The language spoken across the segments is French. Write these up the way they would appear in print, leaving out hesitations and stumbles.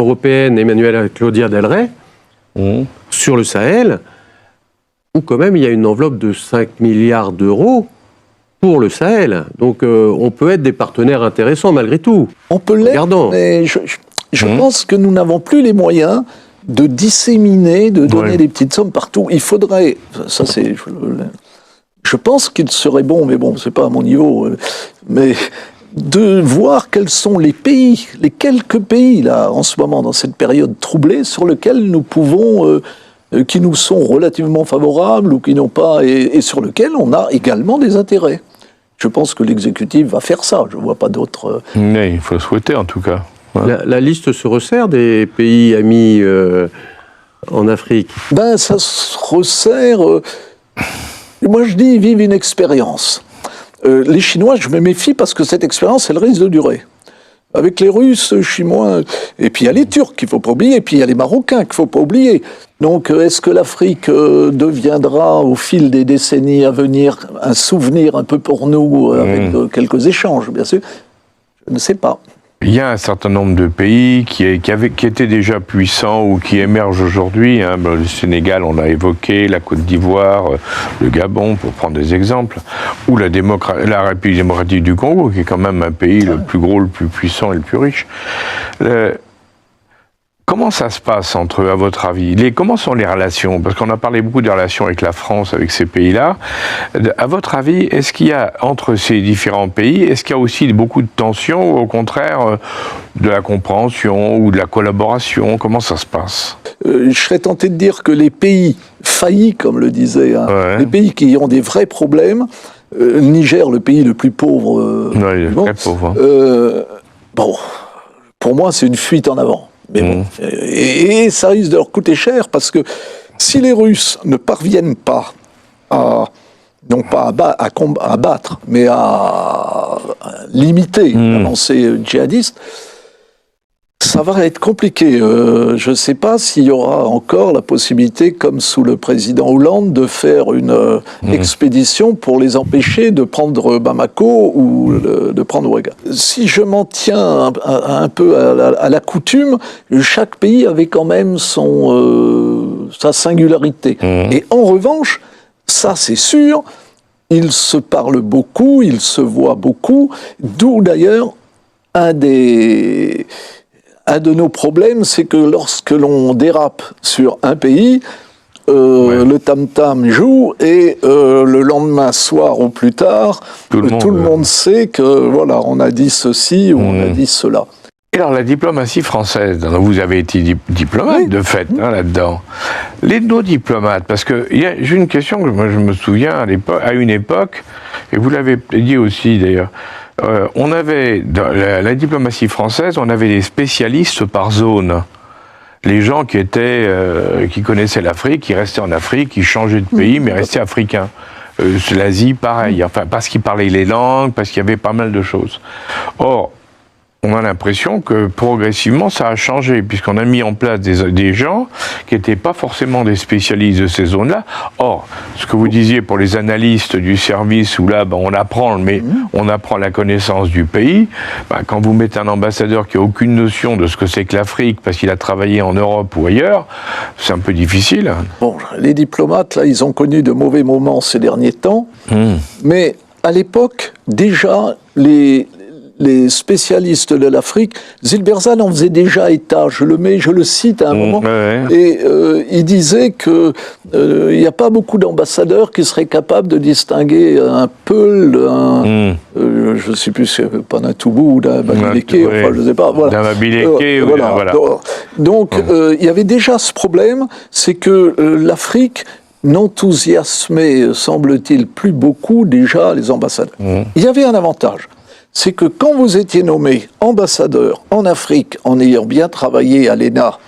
européenne Emmanuelle Claudia Del Rey sur le Sahel, où quand même il y a une enveloppe de 5 milliards d'euros pour le Sahel. Donc on peut être des partenaires intéressants malgré tout. On peut l'être, mais je pense que nous n'avons plus les moyens de disséminer, de donner des petites sommes partout. Il faudrait, ça c'est, je pense qu'il serait bon, mais bon, c'est pas à mon niveau, mais de voir quels sont les pays, les quelques pays là en ce moment dans cette période troublée sur lesquels nous pouvons, qui nous sont relativement favorables ou qui n'ont pas, et sur lesquels on a également des intérêts. Je pense que l'exécutif va faire ça. Je vois pas d'autres. Mais il faut le souhaiter en tout cas. Ouais. La liste se resserre des pays amis en Afrique. Ben ça se resserre. Moi je dis ils vivent une expérience. Les Chinois, je me méfie parce que cette expérience, elle risque de durer. Avec les Russes, je suis moins... Et puis il y a les Turcs qu'il ne faut pas oublier, et puis il y a les Marocains qu'il ne faut pas oublier. Donc est-ce que l'Afrique deviendra, au fil des décennies à venir, un souvenir un peu pour nous, avec quelques échanges, bien sûr? Je ne sais pas. Il y a un certain nombre de pays qui étaient déjà puissants ou qui émergent aujourd'hui. Hein. Le Sénégal, on l'a évoqué, la Côte d'Ivoire, le Gabon, pour prendre des exemples, ou la République démocratique du Congo, qui est quand même un pays le plus gros, le plus puissant et le plus riche. Comment ça se passe entre eux, à votre avis? Comment sont les relations? Parce qu'on a parlé beaucoup des relations avec la France, avec ces pays-là. À votre avis, est-ce qu'il y a, entre ces différents pays, est-ce qu'il y a aussi beaucoup de tensions ou au contraire de la compréhension ou de la collaboration? Comment ça se passe? Je serais tenté de dire que les pays faillis, comme le disait, les pays qui ont des vrais problèmes, Niger, le pays le plus pauvre, il est très pauvre. Bon, pour moi, c'est une fuite en avant. Mais bon, et ça risque de leur coûter cher parce que si les Russes ne parviennent pas à, non pas à battre, mais à limiter l'avancée djihadiste, ça va être compliqué. Je ne sais pas s'il y aura encore la possibilité, comme sous le président Hollande, de faire une expédition pour les empêcher de prendre Bamako ou de prendre Ouaga. Si je m'en tiens un peu à la coutume, chaque pays avait quand même sa singularité. Et en revanche, ça c'est sûr, ils se parlent beaucoup, ils se voient beaucoup, d'où d'ailleurs un de nos problèmes, c'est que lorsque l'on dérape sur un pays, le tam-tam joue et le lendemain soir ou plus tard, tout le monde sait que voilà, on a dit ceci ou on a dit cela. Et alors la diplomatie française, vous avez été diplomate de fait là-dedans. Nos diplomates, parce que j'ai une question que moi je me souviens à une époque, et vous l'avez dit aussi d'ailleurs, on avait, dans la diplomatie française, on avait des spécialistes par zone. Les gens qui connaissaient l'Afrique, qui restaient en Afrique, qui changeaient de pays, mais restaient africains. L'Asie, pareil. Enfin, parce qu'ils parlaient les langues, parce qu'il y avait pas mal de choses. Or, on a l'impression que progressivement ça a changé, puisqu'on a mis en place des gens qui n'étaient pas forcément des spécialistes de ces zones-là. Or, ce que vous disiez pour les analystes du service, où là, on apprend, mais on apprend la connaissance du pays. Quand vous mettez un ambassadeur qui n'a aucune notion de ce que c'est que l'Afrique, parce qu'il a travaillé en Europe ou ailleurs, c'est un peu difficile. Bon, les diplomates, là, ils ont connu de mauvais moments ces derniers temps, mais à l'époque, déjà, les spécialistes de l'Afrique, Zilberzan en faisait déjà état, je le cite à un moment, et il disait que il n'y a pas beaucoup d'ambassadeurs qui seraient capables de distinguer un Peul, je ne sais plus, pas d'un Toubou ou d'un Babiliké, enfin je ne sais pas. Voilà. D'un Babiliké, voilà. Donc il y avait déjà ce problème, c'est que l'Afrique n'enthousiasmait, semble-t-il, plus beaucoup déjà les ambassadeurs. Il y avait un avantage. C'est que quand vous étiez nommé ambassadeur en Afrique, en ayant bien travaillé à l'ENA,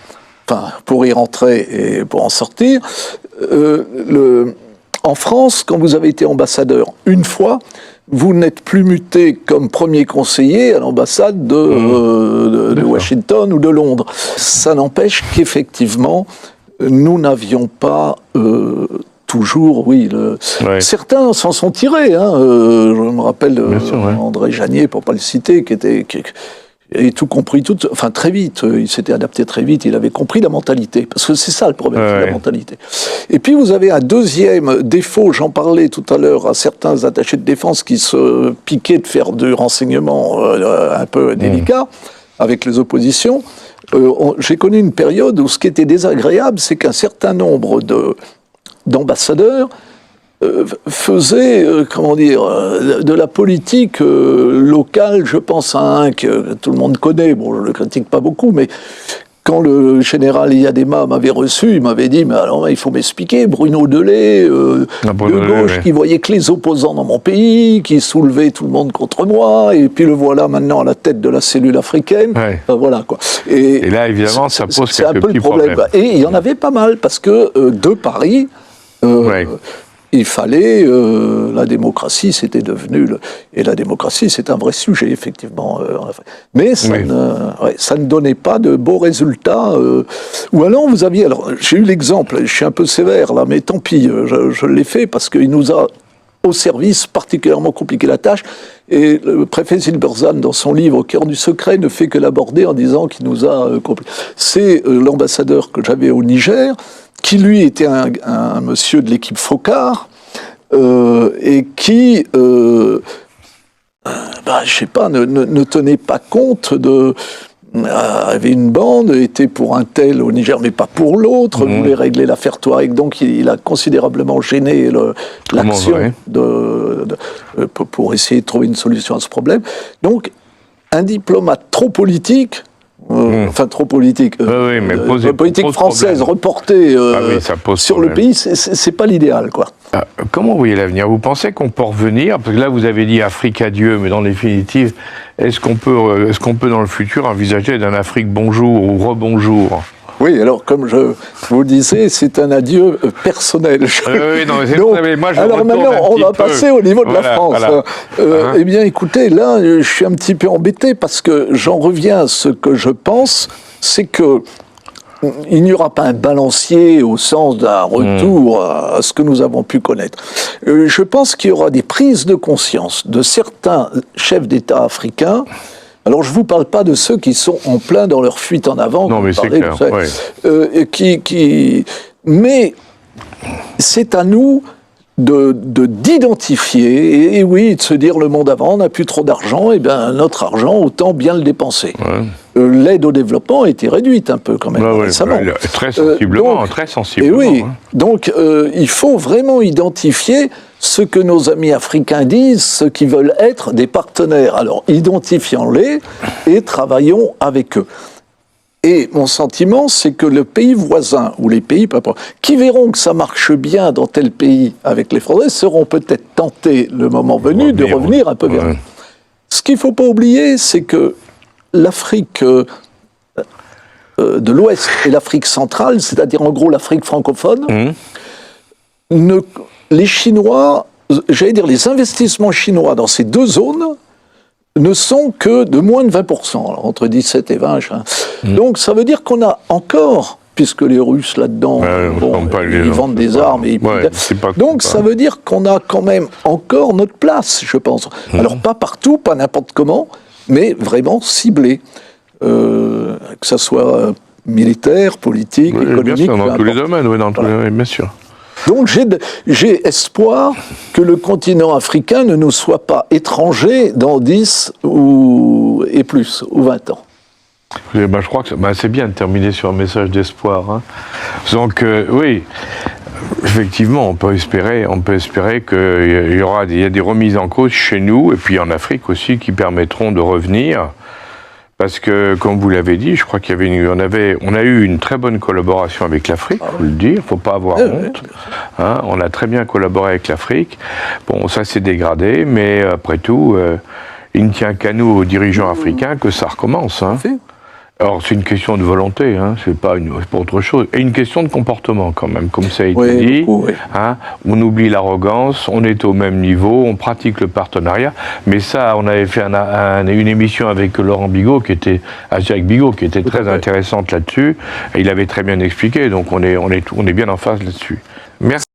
enfin, pour y rentrer et pour en sortir, en France, quand vous avez été ambassadeur une fois, vous n'êtes plus muté comme premier conseiller à l'ambassade de Washington ou de Londres. Ça n'empêche qu'effectivement, nous n'avions pas... toujours, oui. Certains s'en sont tirés. Je me rappelle André Janier, pour ne pas le citer, avait tout compris, enfin très vite. Il s'était adapté très vite. Il avait compris la mentalité, parce que c'est ça le problème, c'est la mentalité. Et puis vous avez un deuxième défaut. J'en parlais tout à l'heure à certains attachés de défense qui se piquaient de faire du renseignement un peu délicat avec les oppositions. J'ai connu une période où ce qui était désagréable, c'est qu'un certain nombre d'ambassadeurs faisait, de la politique locale. Je pense à un que tout le monde connaît, bon, je ne le critique pas beaucoup, mais quand le général Iadema m'avait reçu, il m'avait dit, mais alors il faut m'expliquer, Bruno Delay, de gauche, qui voyait que les opposants dans mon pays, qui soulevait tout le monde contre moi, et puis le voilà maintenant à la tête de la cellule africaine. Voilà, quoi. Et là, évidemment, ça pose quelques petits problèmes. C'est un peu le problème. Et il y en avait pas mal, parce que de Paris... il fallait, la démocratie, c'était devenu... et la démocratie, c'est un vrai sujet, effectivement. Mais ça ne donnait pas de beaux résultats. Ou alors, vous aviez... Alors, j'ai eu l'exemple, je suis un peu sévère, là, mais tant pis, je l'ai fait, parce qu'il nous a, au service, particulièrement compliqué la tâche. Et le préfet Zilberzan, dans son livre « Au cœur du secret », ne fait que l'aborder en disant qu'il nous a compliqué. C'est l'ambassadeur que j'avais au Niger, qui lui était un monsieur de l'équipe Focard, et qui, je sais pas, ne tenait pas compte avait une bande, était pour un tel au Niger, mais pas pour l'autre, voulait régler l'affaire Touareg, donc il a considérablement gêné l'action pour essayer de trouver une solution à ce problème. Donc, un diplomate trop politique, enfin trop politique, politique française reportée sur le pays, c'est pas l'idéal, quoi. Comment vous voyez l'avenir? Vous pensez qu'on peut revenir? Parce que là, vous avez dit Afrique adieu, mais dans définitive, est-ce qu'on peut dans le futur envisager d'un Afrique bonjour ou rebonjour? Oui, alors comme je vous disais, c'est un adieu personnel. Oui, non, mais donc, moi, alors maintenant, on va passer au niveau de la France. Eh bien, écoutez, là, je suis un petit peu embêté parce que j'en reviens à ce que je pense, c'est que il n'y aura pas un balancier au sens d'un retour à ce que nous avons pu connaître. Je pense qu'il y aura des prises de conscience de certains chefs d'État africains. Alors, je ne vous parle pas de ceux qui sont en plein dans leur fuite en avant. Non, mais c'est clair. Mais c'est à nous d'identifier, et oui, de se dire le monde avant, on n'a plus trop d'argent, et bien notre argent, autant bien le dépenser. L'aide au développement a été réduite un peu quand même récemment. Très sensiblement, très sensiblement. Et oui, donc il faut vraiment identifier ce que nos amis africains disent, ceux qui veulent être des partenaires. Alors, identifions-les et travaillons avec eux. Et mon sentiment, c'est que le pays voisin, ou les pays qui verront que ça marche bien dans tel pays avec les Français, seront peut-être tentés, le moment venu, de revenir un peu vers nous. Ce qu'il ne faut pas oublier, c'est que l'Afrique de l'Ouest et l'Afrique centrale, c'est-à-dire en gros l'Afrique francophone, les Chinois, j'allais dire les investissements chinois dans ces deux zones, ne sont que de moins de 20%, alors entre 17 et 20. Donc ça veut dire qu'on a encore, puisque les Russes là-dedans, ils vendent des armes. Et donc ça veut dire qu'on a quand même encore notre place, je pense. Alors pas partout, pas n'importe comment, mais vraiment ciblé. Que ça soit militaire, politique, économique. Bien sûr, dans tous les domaines, dans tous les domaines, bien sûr. Donc j'ai espoir que le continent africain ne nous soit pas étranger dans 10 et plus, ou 20 ans. Je crois que c'est bien de terminer sur un message d'espoir. Donc oui, effectivement, on peut espérer qu'il y a des remises en cause chez nous, et puis en Afrique aussi, qui permettront de revenir. Parce que, comme vous l'avez dit, je crois qu'il y avait on a eu une très bonne collaboration avec l'Afrique, il faut le dire, il ne faut pas avoir honte. On a très bien collaboré avec l'Afrique. Bon, ça s'est dégradé, mais après tout, il ne tient qu'à nous, aux dirigeants africains, que ça recommence. Alors, c'est une question de volonté, c'est pas autre chose. Et une question de comportement, quand même, comme ça a été dit. Beaucoup, on oublie l'arrogance, on est au même niveau, on pratique le partenariat. Mais ça, on avait fait une émission avec Laurent Bigot, Jacques Bigot, qui était très intéressante là-dessus. Et il avait très bien expliqué, donc on est bien en phase là-dessus. Merci.